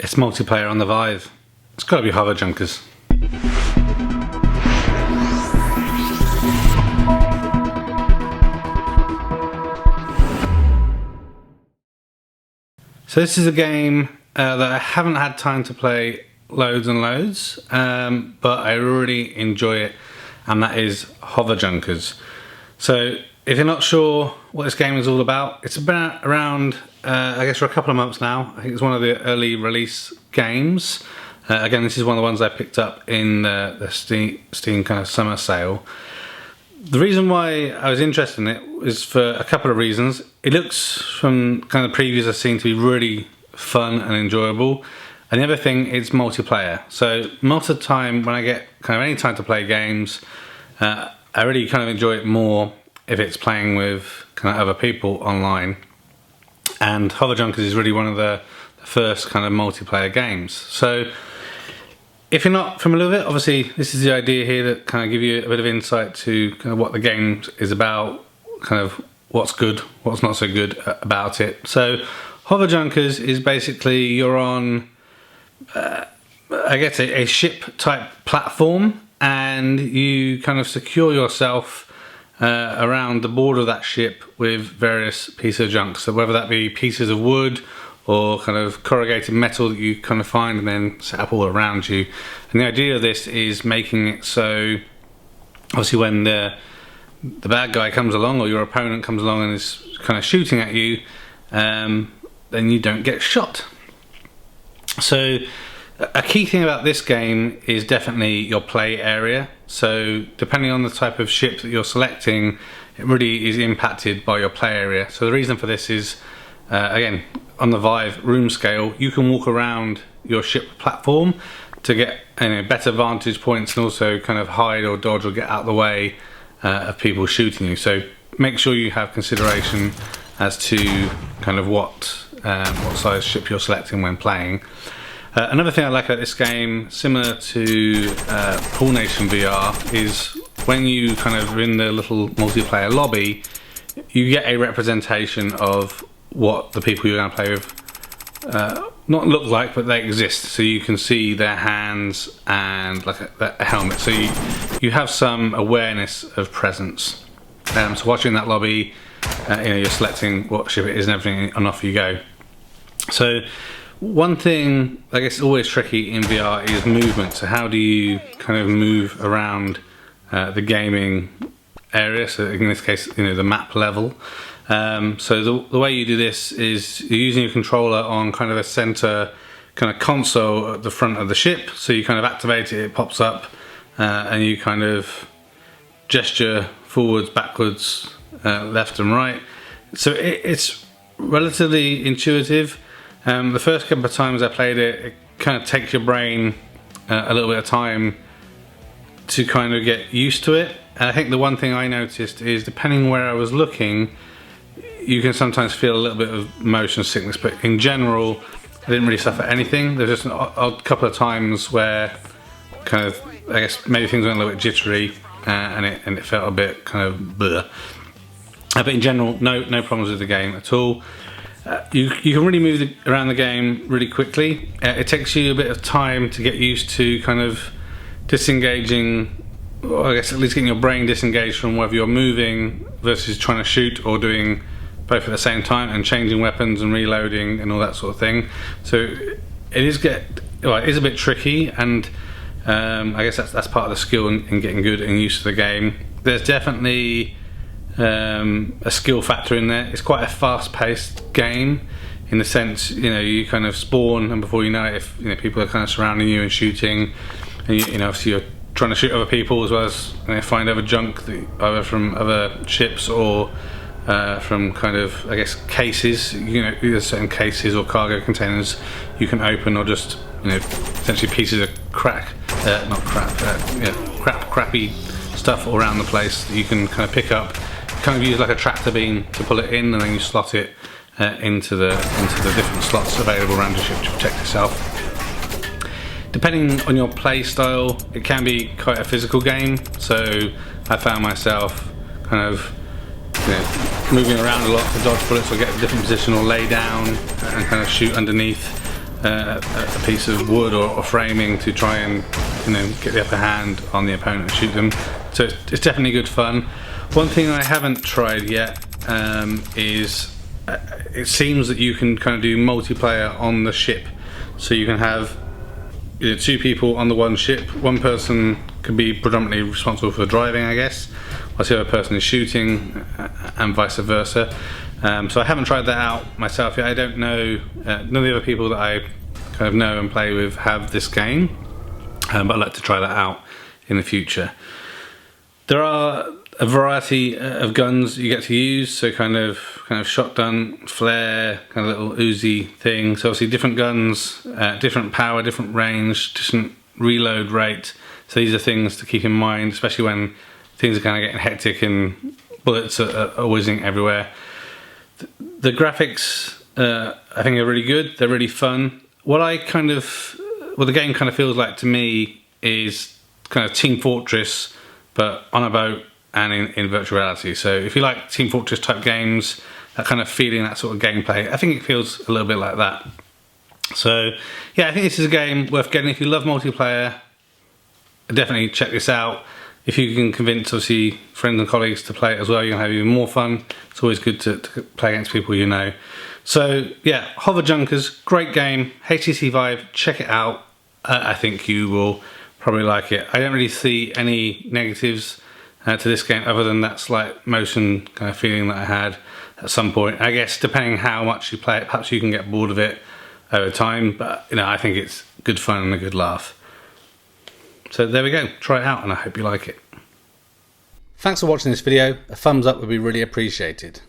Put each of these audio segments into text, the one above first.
It's multiplayer on the Vive. It's got to be Hover Junkers. So this is a game that I haven't had time to play loads and loads, but I really enjoy it, and that is Hover Junkers. So if you're not sure what this game is all about, it's been around I guess for a couple of months now. I think it's one of the early release games. Again, this is one of the ones I picked up in the Steam kind of summer sale. The reason why I was interested in it is for a couple of reasons. It looks, from kind of previews I've seen, to be really fun and enjoyable. And the other thing, it's multiplayer. So most of the time when I get kind of any time to play games, I really kind of enjoy it more if it's playing with kind of other people online. And Hover Junkers is really one of the first kind of multiplayer games. So if you're not familiar with it, obviously this is the idea here that kind of give you a bit of insight to kind of what the game is about, kind of what's good, what's not so good about it. So Hover Junkers is basically you're on, I guess, a ship type platform, and you kind of secure yourself around the border of that ship with various pieces of junk. So whether that be pieces of wood or kind of corrugated metal that you kind of find and then set up all around you. And the idea of this is making it so obviously when the bad guy comes along or your opponent comes along and is kind of shooting at you, then you don't get shot. So a key thing about this game is definitely your play area. So depending on the type of ship that you're selecting, it really is impacted by your play area. So the reason for this is, again, on the Vive room scale, you can walk around your ship platform to get better vantage points and also kind of hide or dodge or get out of the way of people shooting you. So make sure you have consideration as to kind of what size ship you're selecting when playing. Another thing I like about this game, similar to Pool Nation VR, is when you kind of are in the little multiplayer lobby, you get a representation of what the people you're going to play with not look like, but they exist. So you can see their hands and like a helmet. So you have some awareness of presence. So whilst you're in that lobby, you're selecting what ship it is and everything, and off you go. So one thing I guess always tricky in VR is movement. So how do you kind of move around the gaming area? So in this case, the map level. So the way you do this is you're using your controller on kind of a center kind of console at the front of the ship. So you kind of activate it, it pops up, and you kind of gesture forwards, backwards, left and right. So it's relatively intuitive. The first couple of times I played it, it kind of takes your brain a little bit of time to kind of get used to it. And I think the one thing I noticed is, depending where I was looking, you can sometimes feel a little bit of motion sickness, but in general I didn't really suffer anything. There's just an odd couple of times where kind of, I guess maybe things went a little bit jittery, and it felt a bit kind of bleh. But in general, no problems with the game at all. You can really move around the game really quickly. It takes you a bit of time to get used to kind of disengaging, or I guess at least getting your brain disengaged from whether you're moving versus trying to shoot, or doing both at the same time and changing weapons and reloading and all that sort of thing. So it is a bit tricky, and I guess that's part of the skill in getting good and used to the game. There's definitely a skill factor in there. It's quite a fast-paced game in the sense, you kind of spawn, and before you know it, if people are kind of surrounding you and shooting, and obviously you're trying to shoot other people as well as find other junk, either from other ships or from kind of, I guess, cases. There's certain cases or cargo containers you can open, or just essentially pieces of crappy stuff all around the place that you can kind of pick up. Kind of use like a tractor beam to pull it in, and then you slot it into the different slots available around your ship to protect yourself. Depending on your play style, it can be quite a physical game. So I found myself kind of moving around a lot to dodge bullets or get a different position or lay down and kind of shoot underneath. a piece of wood or framing to try and get the upper hand on the opponent and shoot them. So it's definitely good fun. One thing I haven't tried yet is it seems that you can kind of do multiplayer on the ship. So you can have two people on the one ship. One person can be predominantly responsible for driving, I guess, whilst the other person is shooting, and vice versa. So I haven't tried that out myself yet. I don't know, none of the other people that I kind of know and play with have this game, but I'd like to try that out in the future. There are a variety of guns you get to use, so kind of shotgun, flare, kind of little Uzi thing. So obviously different guns, different power, different range, different reload rate. So these are things to keep in mind, especially when things are kind of getting hectic and bullets are whizzing everywhere. The graphics, I think, are really good. They're really fun. What the game kind of feels like to me is kind of Team Fortress, but on a boat and in virtual reality. So if you like Team Fortress type games, that kind of feeling, that sort of gameplay, I think it feels a little bit like that. So yeah, I think this is a game worth getting. If you love multiplayer, definitely check this out. If you can convince, obviously, friends and colleagues to play it as well, you're going to have even more fun. It's always good to play against people you know. So yeah, Hover Junkers, great game. HTC VIVE, check it out. I think you will probably like it. I don't really see any negatives to this game other than that slight motion kind of feeling that I had at some point. I guess depending how much you play it, perhaps you can get bored of it over time, but I think it's good fun and a good laugh. So there we go, try it out and I hope you like it. Thanks for watching this video. A thumbs up would be really appreciated.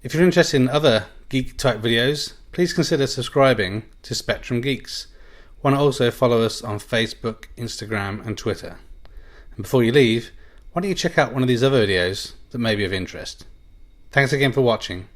If you're interested in other geek type videos, please consider subscribing to Spectrum Geeks. Why not also follow us on Facebook, Instagram and Twitter. And before you leave, why don't you check out one of these other videos that may be of interest. Thanks again for watching.